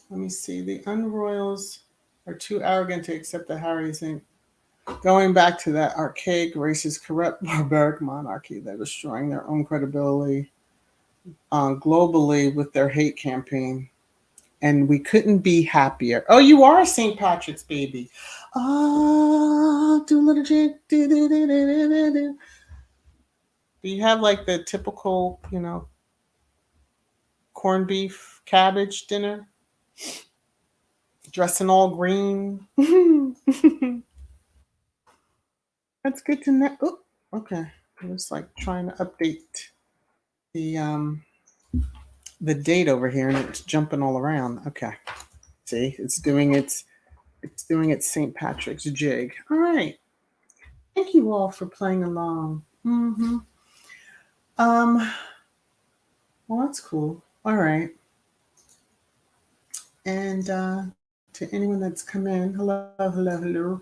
Let me see. The Unroyals are too arrogant to accept that Harry isn't going back to that archaic, racist, corrupt, barbaric monarchy. They're destroying their own credibility globally with their hate campaign. And we couldn't be happier. Oh, you are a St. Patrick's baby. Oh, do a little jig. Do you have like the typical, corned beef, cabbage dinner? Dressing all green. That's good to know. Oh, okay. I was like trying to update the um the date over here and it's jumping all around. Okay. See, it's doing its St. Patrick's jig. All right. Thank you all for playing along. Um, well, that's cool. All right. And to anyone that's come in, hello, hello, hello.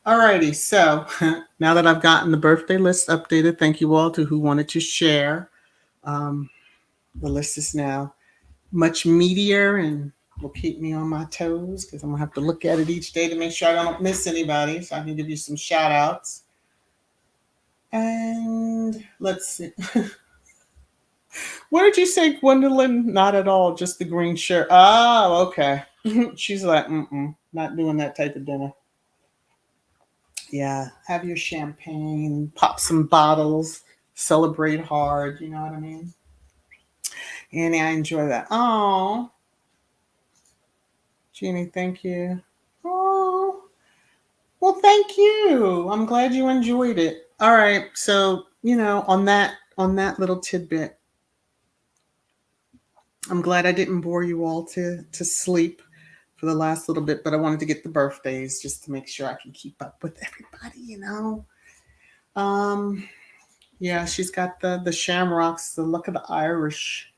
All righty. So now that I've gotten the birthday list updated, thank you all to who wanted to share. Um, the list is now much meatier and will keep me on my toes because I'm going to have to look at it each day to make sure I don't miss anybody. So I can give you some shout outs. And let's see. What did you say, Gwendolyn? Not at all, just the green shirt. Oh, okay. She's like, not doing that type of dinner. Yeah, have your champagne, pop some bottles, celebrate hard. You know what I mean? Annie, I enjoy that. Oh, Jeannie, thank you. Oh, well, thank you. I'm glad you enjoyed it. All right, so on that little tidbit, I'm glad I didn't bore you all to sleep for the last little bit, but I wanted to get the birthdays just to make sure I can keep up with everybody. Um, yeah, she's got the shamrocks, the look of the Irish.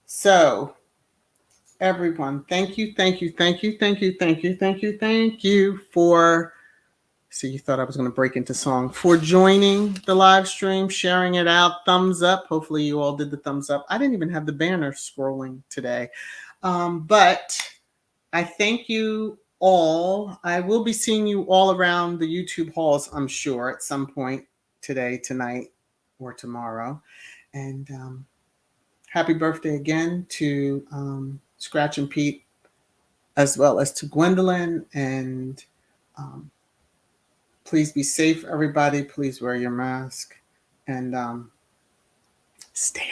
So, everyone, thank you, thank you, thank you, thank you, thank you, thank you, thank you for. See, you thought I was going to break into song for joining the live stream, sharing it out, thumbs up. Hopefully, you all did the thumbs up. I didn't even have the banner scrolling today, but I thank you all. I will be seeing you all around the YouTube halls, I'm sure, at some point today, tonight, or tomorrow. And happy birthday again to Scratch and Pete, as well as to Gwendolyn. And um, please be safe, everybody. Please wear your mask and stay